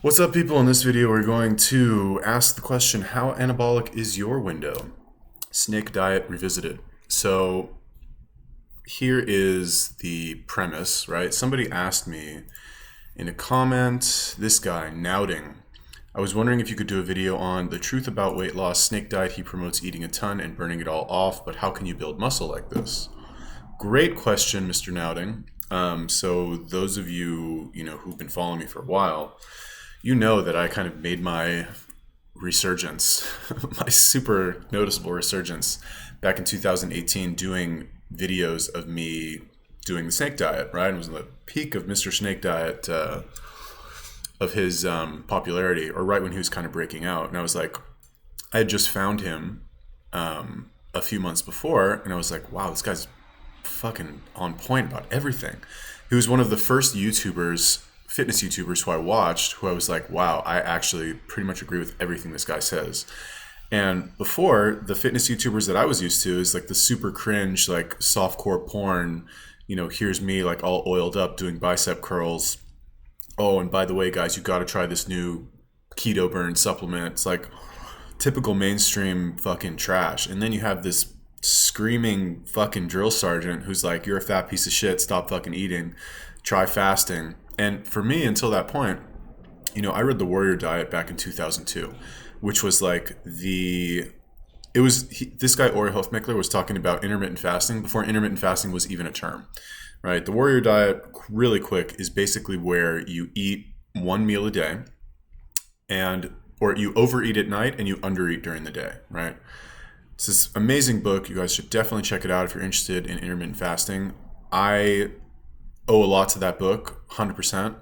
What's up, people? In this video, we're going to ask the question, how anabolic is your window? Snake diet revisited. So here is the premise, right? Somebody asked me in a comment, this guy, Nouting, I was wondering if you could do a video on the truth about weight loss. Snake diet, he promotes eating a ton and burning it all off, but how can you build muscle like this? Great question, Mr. Nouting. So those of you, who've been following me for a while, you know that I kind of made my resurgence, my super noticeable resurgence back in 2018 doing videos of me doing the snake diet, right? It was the peak of Mr. Snake Diet of his popularity, or right when he was kind of breaking out. And I was like, I had just found him a few months before, and I was like, wow, this guy's fucking on point about everything. He was one of the first YouTubers, fitness YouTubers who I watched, who I was like, wow, I actually pretty much agree with everything this guy says. And before, the fitness YouTubers that I was used to is like the super cringe, like softcore porn, here's me like all oiled up doing bicep curls. Oh, and by the way, guys, you got to try this new keto burn supplement. It's like typical mainstream fucking trash. And then you have this screaming fucking drill sergeant who's like, you're a fat piece of shit, stop fucking eating, try fasting. And for me, until that point, I read The Warrior Diet back in 2002, which was like this guy, Ori Hofmeckler, was talking about intermittent fasting before intermittent fasting was even a term, right? The Warrior Diet, really quick, is basically where you eat one meal a day or you overeat at night and you undereat during the day, right? It's this amazing book. You guys should definitely check it out if you're interested in intermittent fasting. I owe a lot to that book, 100%.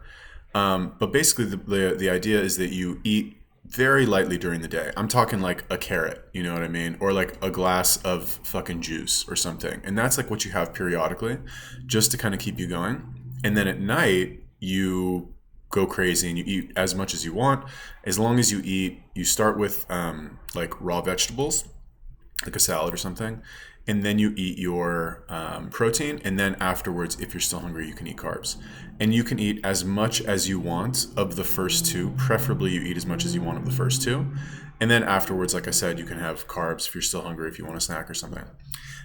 But basically the idea is that you eat very lightly during the day. I'm talking like a carrot, you know what I mean? Or like a glass of fucking juice or something. And that's like what you have periodically just to kind of keep you going. And then at night, you go crazy and you eat as much as you want. As long as you start with like raw vegetables, like a salad or something, and then you eat your protein, and then afterwards, if you're still hungry, you can eat carbs. And you can eat as much as you want of the first two. Preferably you eat as much as you want of the first two. And then afterwards, like I said, you can have carbs if you're still hungry, if you want a snack or something.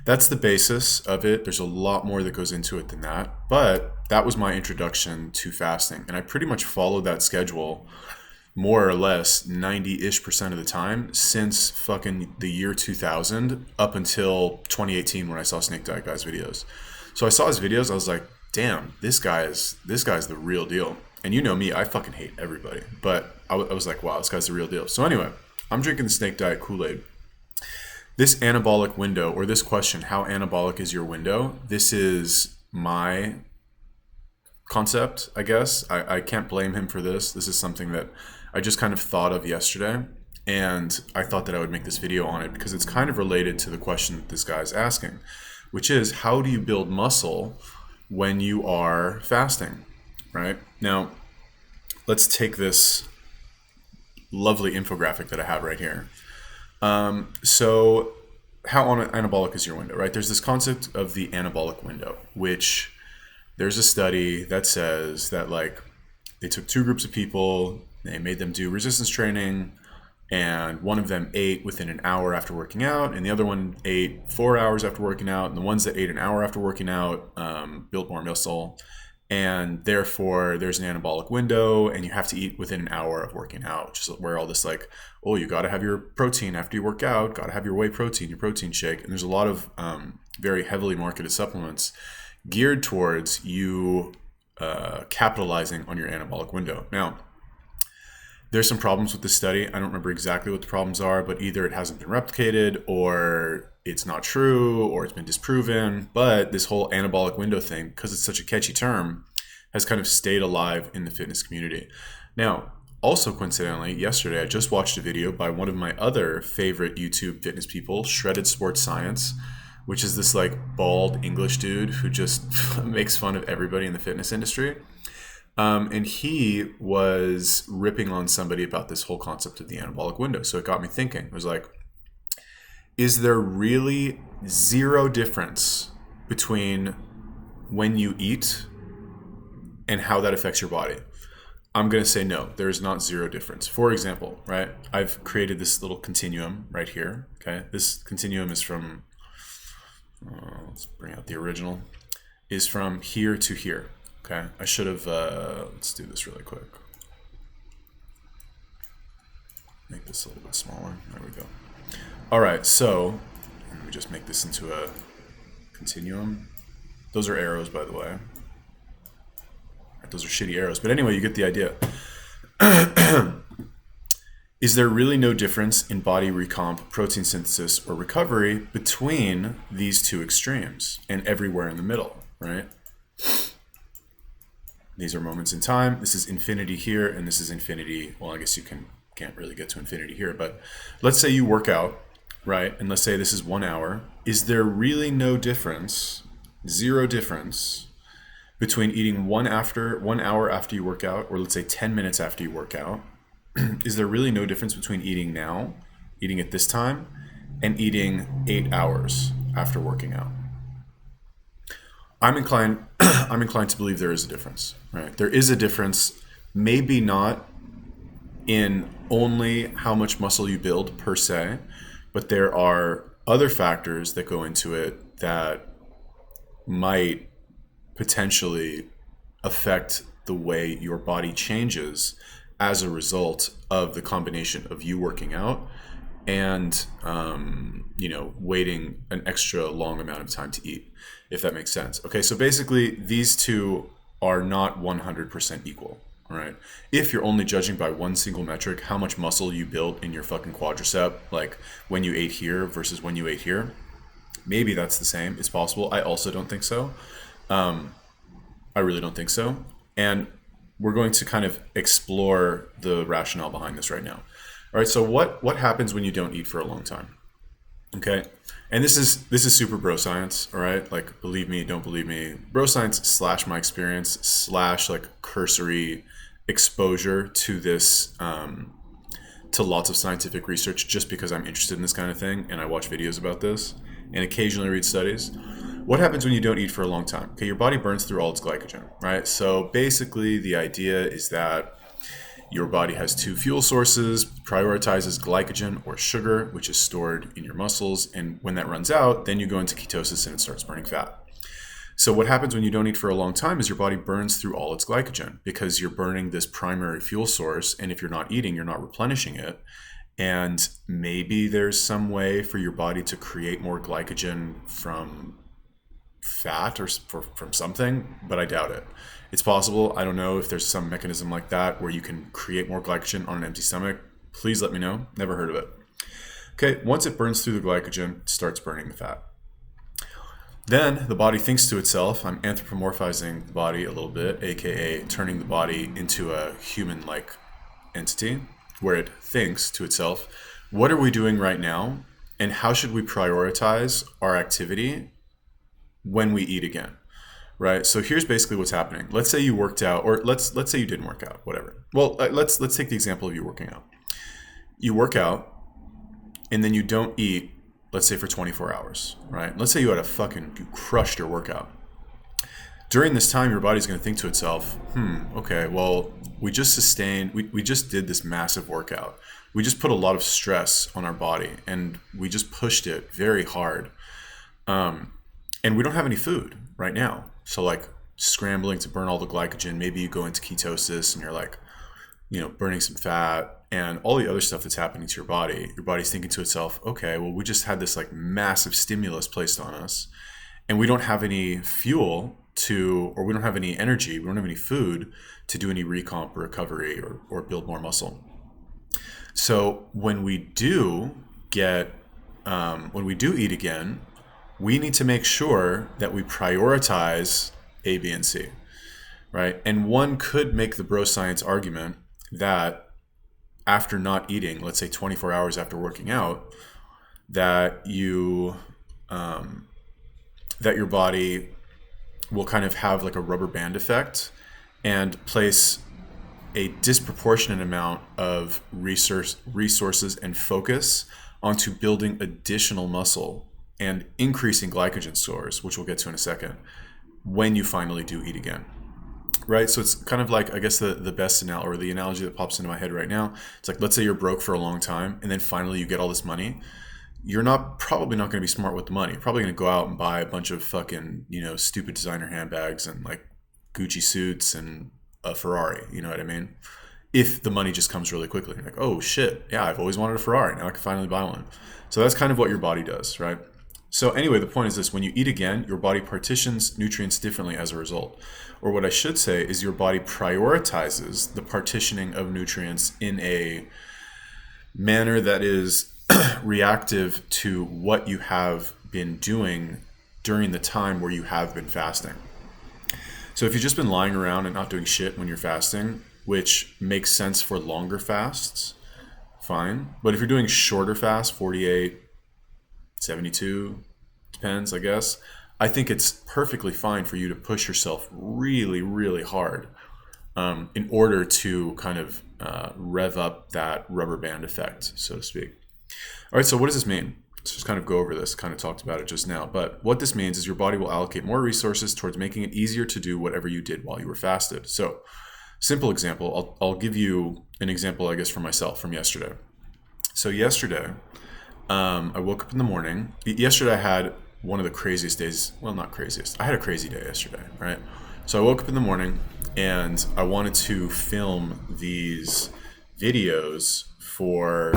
That's the basis of it. There's a lot more that goes into it than that. But that was my introduction to fasting. And I pretty much followed that schedule more or less 90-ish% of the time since fucking the year 2000 up until 2018 when I saw Snake Diet Guy's videos. So I saw his videos, I was like, damn, this guy's the real deal. And you know me, I fucking hate everybody. But I was like, wow, this guy's the real deal. So anyway, I'm drinking the Snake Diet Kool-Aid. This anabolic window, or this question, how anabolic is your window? This is my concept, I guess. I can't blame him for this. This is something that I just kind of thought of yesterday, and I thought that I would make this video on it because it's kind of related to the question that this guy is asking, which is, how do you build muscle when you are fasting, right? Now, let's take this lovely infographic that I have right here. So how anabolic is your window, right? There's this concept of the anabolic window, which there's a study that says that like they took two groups of people, they made them do resistance training, and one of them ate within an hour after working out, and the other one ate 4 hours after working out, and the ones that ate an hour after working out built more muscle, and therefore there's an anabolic window, and you have to eat within an hour of working out, which is where all this like, oh, you got to have your protein after you work out, got to have your whey protein, your protein shake, and there's a lot of very heavily marketed supplements geared towards you capitalizing on your anabolic window. Now, there's some problems with this study. I don't remember exactly what the problems are, but either it hasn't been replicated or it's not true or it's been disproven. But this whole anabolic window thing, because it's such a catchy term, has kind of stayed alive in the fitness community. Now, also coincidentally, yesterday I just watched a video by one of my other favorite YouTube fitness people, Shredded Sports Science, which is this like bald English dude who just makes fun of everybody in the fitness industry. And he was ripping on somebody about this whole concept of the anabolic window. So it got me thinking. It was like, is there really zero difference between when you eat and how that affects your body? I'm going to say no, there is not zero difference. For example, right, I've created this little continuum right here. Okay, this continuum is from, let's bring out the original, is from here to here. Okay, I should have, let's do this really quick. Make this a little bit smaller. There we go. All right, so let me just make this into a continuum. Those are arrows, by the way. Those are shitty arrows. But anyway, you get the idea. Is there really no difference in body recomp, protein synthesis, or recovery between these two extremes and everywhere in the middle, right? These are moments in time. This is infinity here, and this is infinity. Well, I guess you can't really get to infinity here, but let's say you work out, right? And let's say this is 1 hour. Is there really no difference, zero difference, between eating 1 hour after you work out, or let's say 10 minutes after you work out? Is there really no difference between eating now, eating at this time, and eating 8 hours after working out? I'm inclined to believe there is a difference, right? There is a difference, maybe not in only how much muscle you build per se, but there are other factors that go into it that might potentially affect the way your body changes as a result of the combination of you working out and waiting an extra long amount of time to eat, if that makes sense. Okay, so basically these two are not 100% equal. All right, if you're only judging by one single metric, how much muscle you built in your fucking quadricep, like when you ate here versus when you ate here, maybe that's the same. It's possible. I also don't think so. I really don't think so. And we're going to kind of explore the rationale behind this right now. All right, so what happens when you don't eat for a long time? Okay, and this is super bro science, all right? Like, believe me, don't believe me. Bro science / my experience / like cursory exposure to this, to lots of scientific research, just because I'm interested in this kind of thing and I watch videos about this and occasionally read studies. What happens when you don't eat for a long time? Okay, your body burns through all its glycogen, right? So basically the idea is that your body has two fuel sources, prioritizes glycogen or sugar, which is stored in your muscles. And when that runs out, then you go into ketosis and it starts burning fat. So what happens when you don't eat for a long time is your body burns through all its glycogen because you're burning this primary fuel source. And if you're not eating, you're not replenishing it. And maybe there's some way for your body to create more glycogen from fat or from something, but I doubt it. It's possible. I don't know if there's some mechanism like that where you can create more glycogen on an empty stomach. Please let me know. Never heard of it. Okay, once it burns through the glycogen, it starts burning the fat. Then the body thinks to itself, I'm anthropomorphizing the body a little bit, aka turning the body into a human-like entity, where it thinks to itself, what are we doing right now, and how should we prioritize our activity when we eat again, right? So here's basically what's happening. Let's say you worked out, or let's say you didn't work out, whatever. Well, let's take the example of you working out. You work out, and then you don't eat, let's say for 24 hours, right? Let's say you crushed your workout. During this time, your body's going to think to itself, okay, well, we just did this massive workout. We just put a lot of stress on our body, and we just pushed it very hard. And we don't have any food right now. So like scrambling to burn all the glycogen, maybe you go into ketosis and you're like, burning some fat and all the other stuff that's happening to your body. Your body's thinking to itself, okay, well, we just had this like massive stimulus placed on us and we don't have any fuel or we don't have any energy, we don't have any food to do any recomp or recovery or build more muscle. So when we do eat again, we need to make sure that we prioritize A, B, and C, right? And one could make the bro science argument that after not eating, let's say 24 hours after working out, that your body will kind of have like a rubber band effect and place a disproportionate amount of resources and focus onto building additional muscle and increasing glycogen stores, which we'll get to in a second, when you finally do eat again. right? So it's kind of like, I guess the best analogy, or the analogy that pops into my head right now. It's like, let's say you're broke for a long time and then finally you get all this money. You're probably not going to be smart with the money. You're probably going to go out and buy a bunch of fucking, stupid designer handbags and like Gucci suits and a Ferrari. You know what I mean? If the money just comes really quickly. You're like, oh shit, yeah, I've always wanted a Ferrari. Now I can finally buy one. So that's kind of what your body does, right? So anyway, the point is this: when you eat again, your body partitions nutrients differently as a result. Or what I should say is your body prioritizes the partitioning of nutrients in a manner that is reactive to what you have been doing during the time where you have been fasting. So if you've just been lying around and not doing shit when you're fasting, which makes sense for longer fasts, fine. But if you're doing shorter fasts, 48, 72, depends, I guess, I think it's perfectly fine for you to push yourself really, really hard in order to kind of rev up that rubber band effect, so to speak. All right, so what does this mean? Let's just kind of go over this, kind of talked about it just now. But what this means is your body will allocate more resources towards making it easier to do whatever you did while you were fasted. So, simple example, I'll give you an example, I guess, from myself from yesterday. So yesterday, I woke up in the morning. Yesterday I had one of the craziest days. Well, not craziest. I had a crazy day yesterday, right? So I woke up in the morning and I wanted to film these videos for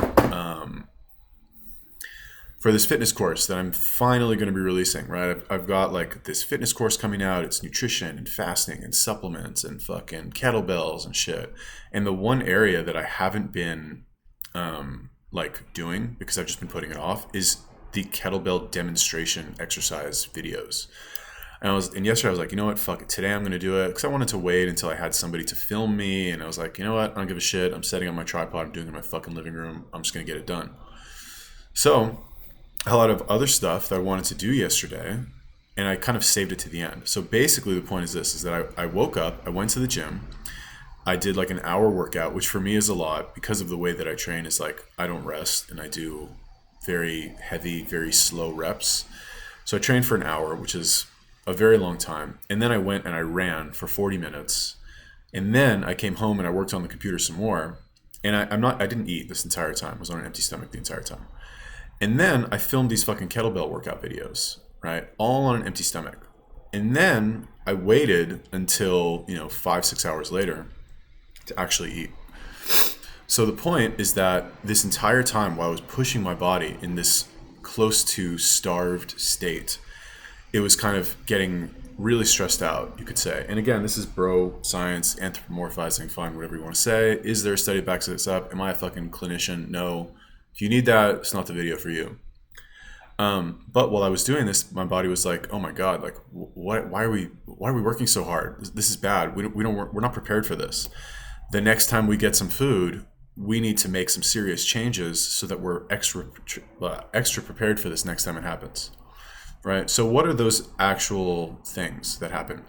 this fitness course that I'm finally going to be releasing, right? I've got like this fitness course coming out. It's nutrition and fasting and supplements and fucking kettlebells and shit. And the one area that I haven't been like doing, because I've just been putting it off, is the kettlebell demonstration exercise videos. And yesterday I was like, you know what, fuck it. Today I'm going to do it, because I wanted to wait until I had somebody to film me. And I was like, you know what, I don't give a shit. I'm setting up my tripod. I'm doing it in my fucking living room. I'm just going to get it done. So a lot of other stuff that I wanted to do yesterday, and I kind of saved it to the end. So basically the point is this, is that I woke up, I went to the gym, I did like an hour workout, which for me is a lot because of the way that I train. Is like I don't rest and I do very heavy, very slow reps. So I trained for an hour, which is a very long time. And then I went and I ran for 40 minutes. And then I came home and I worked on the computer some more. And I didn't eat this entire time. I was on an empty stomach the entire time. And then I filmed these fucking kettlebell workout videos, right? All on an empty stomach. And then I waited until, 5-6 hours later to actually eat. So the point is that this entire time while I was pushing my body in this close to starved state, it was kind of getting really stressed out, you could say. And again, this is bro science, anthropomorphizing, fine, whatever you want to say. Is there a study that backs this up? Am I a fucking clinician? No. If you need that, it's not the video for you. But while I was doing this, my body was like, "Oh my god! Like, why are we working so hard? This is bad. We're not prepared for this. The next time we get some food, we need to make some serious changes so that we're extra prepared for this next time it happens." Right? So what are those actual things that happen?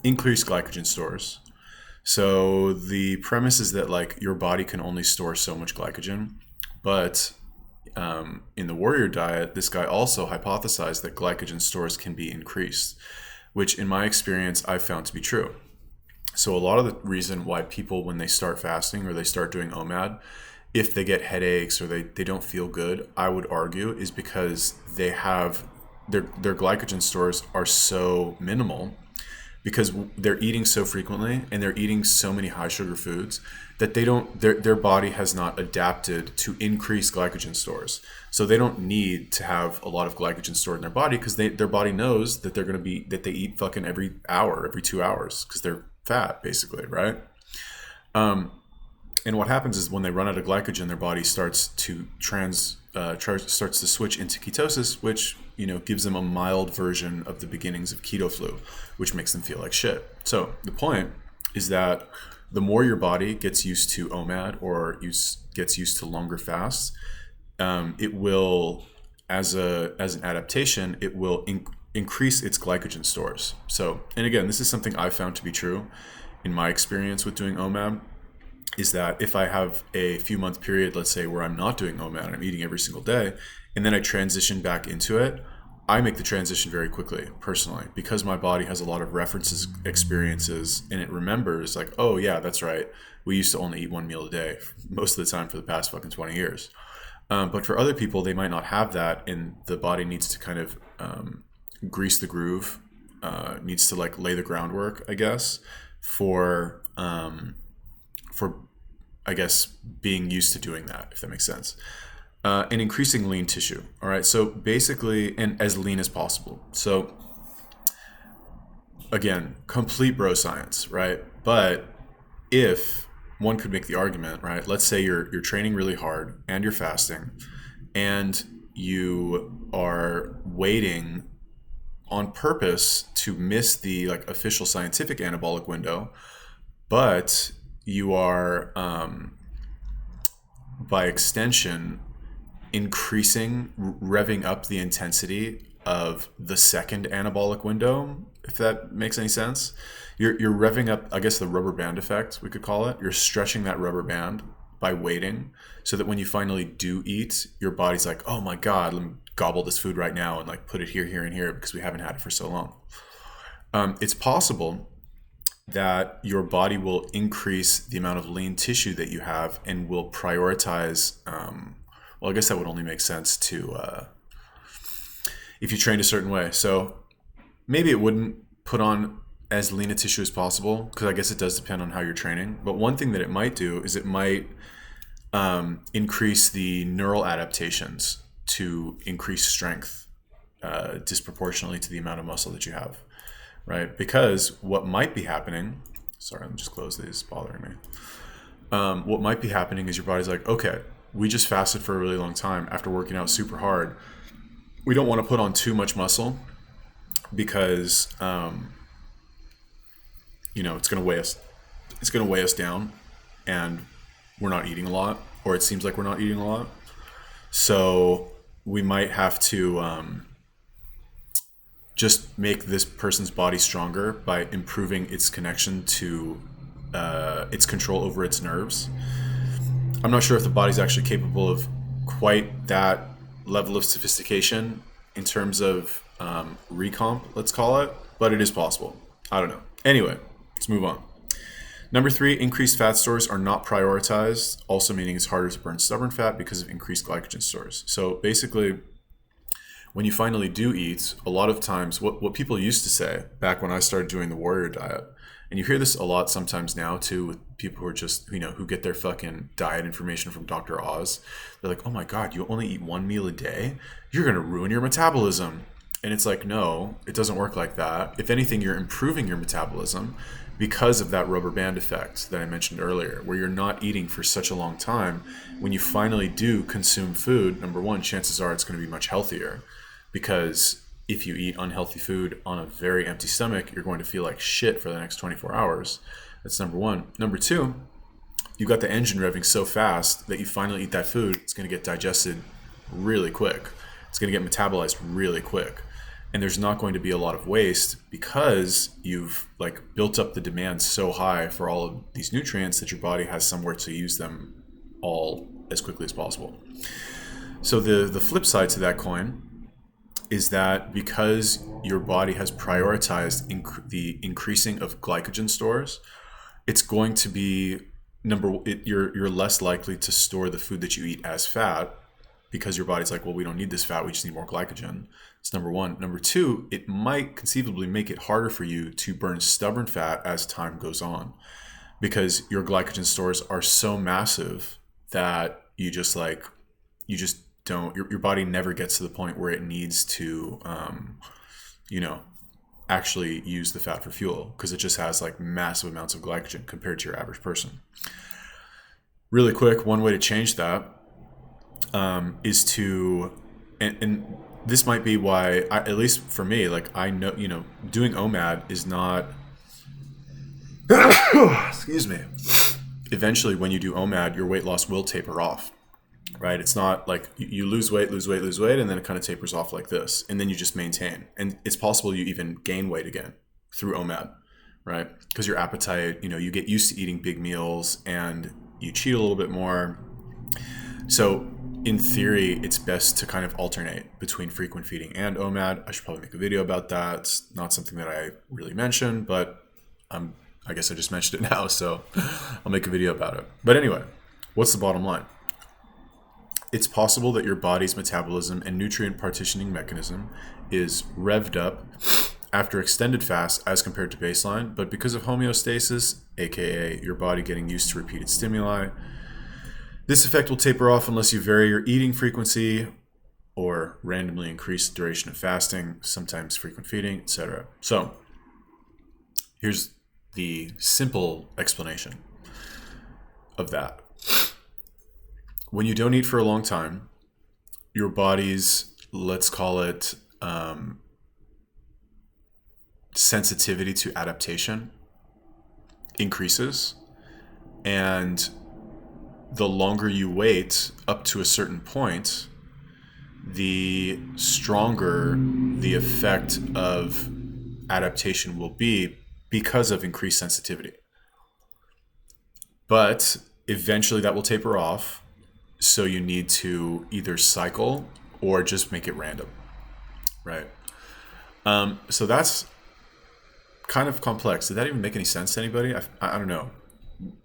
Increased glycogen stores. So the premise is that like your body can only store so much glycogen, but in the warrior diet, this guy also hypothesized that glycogen stores can be increased, which in my experience, I've found to be true. So a lot of the reason why people, when they start fasting or they start doing OMAD, if they get headaches or they don't feel good, I would argue is because they have their glycogen stores are so minimal, because they're eating so frequently and they're eating so many high sugar foods that their body has not adapted to increase glycogen stores. So they don't need to have a lot of glycogen stored in their body, because their body knows that they eat fucking every hour, every 2 hours, because they're fat basically, right? And what happens is when they run out of glycogen, their body starts to switch into ketosis, which gives them a mild version of the beginnings of keto flu, which makes them feel like shit. So the point is that the more your body gets used to OMAD or gets used to longer fasts, it will, as an adaptation, it will increase its glycogen stores. So, and again, this is something I found to be true in my experience with doing OMAD, is that if I have a few month period, let's say, where I'm not doing OMAD, I'm eating every single day, and then I transition back into it, I make the transition very quickly, personally, because my body has a lot of references, experiences, and it remembers like, oh yeah, that's right. We used to only eat one meal a day most of the time for the past fucking 20 years. But for other people, they might not have that, and the body needs to kind of grease the groove, needs to like lay the groundwork, I guess, for I guess being used to doing that, if that makes sense. And increasing lean tissue. All right. So basically, and as lean as possible. So again, complete bro science, right? But if one could make the argument, right? Let's say you're training really hard and you're fasting and you are waiting on purpose to miss the like official scientific anabolic window, but you are by extension revving up the intensity of the second anabolic window, if that makes any sense. You're revving up, I guess, the rubber band effect, we could call it. You're stretching that rubber band by waiting, so that when you finally do eat, your body's like, oh my God, let me gobble this food right now and like put it here, here, and here because we haven't had it for so long. It's possible that your body will increase the amount of lean tissue that you have and will prioritize, well, I guess that would only make sense to if you trained a certain way. So maybe it wouldn't put on as lean a tissue as possible, because I guess it does depend on how you're training. But one thing that it might do is it might increase the neural adaptations to increase strength disproportionately to the amount of muscle that you have, right? Because what might be happening, sorry, let me just close these, it's bothering me. What might be happening is your body's like, okay, we just fasted for a really long time after working out super hard. We don't want to put on too much muscle because, it's going to weigh us. It's going to weigh us down, and we're not eating a lot, or it seems like we're not eating a lot. So we might have to just make this person's body stronger by improving its connection to its control over its nerves. I'm not sure if the body's actually capable of quite that level of sophistication in terms of recomp, let's call it, but it is possible. I don't know. Anyway, let's move on. Number 3, increased fat stores are not prioritized, also meaning it's harder to burn stubborn fat because of increased glycogen stores. So basically, when you finally do eat, a lot of times, what people used to say back when I started doing the warrior diet, and you hear this a lot sometimes now too with people who are just, who get their fucking diet information from Dr. Oz. They're like, oh my God, you only eat one meal a day? You're going to ruin your metabolism. And it's like, no, it doesn't work like that. If anything, you're improving your metabolism because of that rubber band effect that I mentioned earlier, where you're not eating for such a long time. When you finally do consume food, number one, chances are it's going to be much healthier, because if you eat unhealthy food on a very empty stomach, you're going to feel like shit for the next 24 hours. That's number one. Number two, you got the engine revving so fast that you finally eat that food, it's going to get digested really quick. It's going to get metabolized really quick. And there's not going to be a lot of waste because you've built up the demand so high for all of these nutrients that your body has somewhere to use them all as quickly as possible. So the flip side to that coin is that because your body has prioritized the increasing of glycogen stores, it's going to be you're less likely to store the food that you eat as fat, because your body's like, well, we don't need this fat, we just need more glycogen. That's number one. Number two, it might conceivably make it harder for you to burn stubborn fat as time goes on, because your glycogen stores are so massive that you just don't, your body never gets to the point where it needs to, actually use the fat for fuel, because it just has massive amounts of glycogen compared to your average person. Really quick, one way to change that is to, and this might be why, at least for me, I know, doing OMAD is not, excuse me, eventually when you do OMAD, your weight loss will taper off, right? It's not like you lose weight, and then it kind of tapers off like this, and then you just maintain. And it's possible you even gain weight again through OMAD, right? Because your appetite, you get used to eating big meals and you cheat a little bit more. So in theory, it's best to kind of alternate between frequent feeding and OMAD. I should probably make a video about that. It's not something that I really mentioned, but I guess I just mentioned it now, so I'll make a video about it. But anyway, what's the bottom line? It's possible that your body's metabolism and nutrient partitioning mechanism is revved up after extended fast as compared to baseline, but because of homeostasis, aka your body getting used to repeated stimuli, this effect will taper off unless you vary your eating frequency or randomly increase the duration of fasting, sometimes frequent feeding, etc. So here's the simple explanation of that. When you don't eat for a long time, your body's, let's call it, sensitivity to adaptation increases, and the longer you wait up to a certain point, the stronger the effect of adaptation will be because of increased sensitivity. But eventually that will taper off, so you need to either cycle or just make it random, right? So that's kind of complex. Did that even make any sense to anybody? I don't know.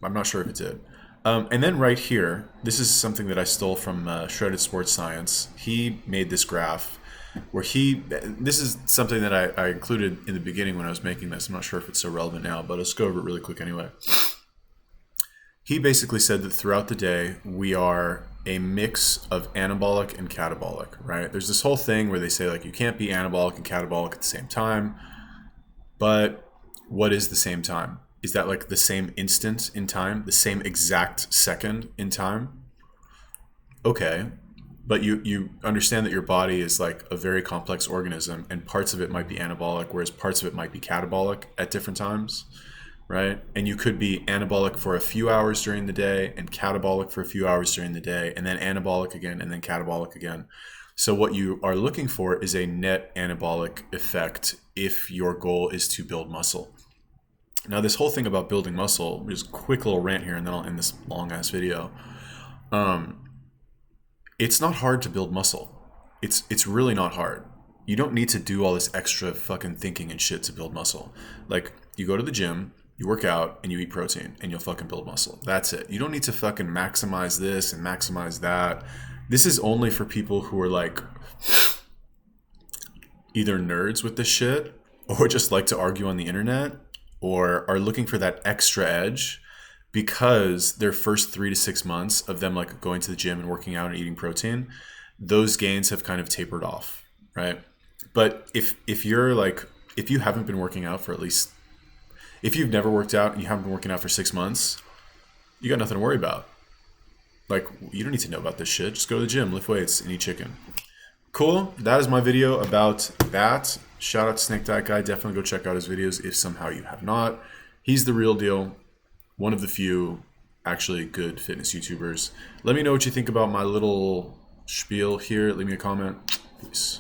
I'm not sure if it did. And then right here, this is something that I stole from Shredded Sports Science. He made this graph where this is something that I included in the beginning when I was making this. I'm not sure if it's so relevant now, but let's go over it really quick anyway. He basically said that throughout the day, we are a mix of anabolic and catabolic, right? There's this whole thing where they say like you can't be anabolic and catabolic at the same time, but what is the same time? Is that like the same instant in time, the same exact second in time? Okay, but you understand that your body is like a very complex organism, and parts of it might be anabolic, whereas parts of it might be catabolic at different times, right? And you could be anabolic for a few hours during the day and catabolic for a few hours during the day, and then anabolic again, and then catabolic again. So what you are looking for is a net anabolic effect if your goal is to build muscle. Now, this whole thing about building muscle, just a quick little rant here, and then I'll end this long-ass video. It's not hard to build muscle. It's really not hard. You don't need to do all this extra fucking thinking and shit to build muscle. Like, you go to the gym, you work out, and you eat protein, and you'll fucking build muscle. That's it. You don't need to fucking maximize this and maximize that. This is only for people who are like either nerds with this shit or just like to argue on the internet, or are looking for that extra edge because their first 3 to 6 months of them like going to the gym and working out and eating protein, those gains have kind of tapered off, right? But if you're like, if you haven't been working out for at least, if you've never worked out and you haven't been working out for 6 months, you got nothing to worry about. Like, you don't need to know about this shit. Just go to the gym, lift weights, and eat chicken. Cool. That is my video about that. Shout out to Snake Diet Guy. Definitely go check out his videos if somehow you have not. He's the real deal. One of the few actually good fitness YouTubers. Let me know what you think about my little spiel here. Leave me a comment. Peace.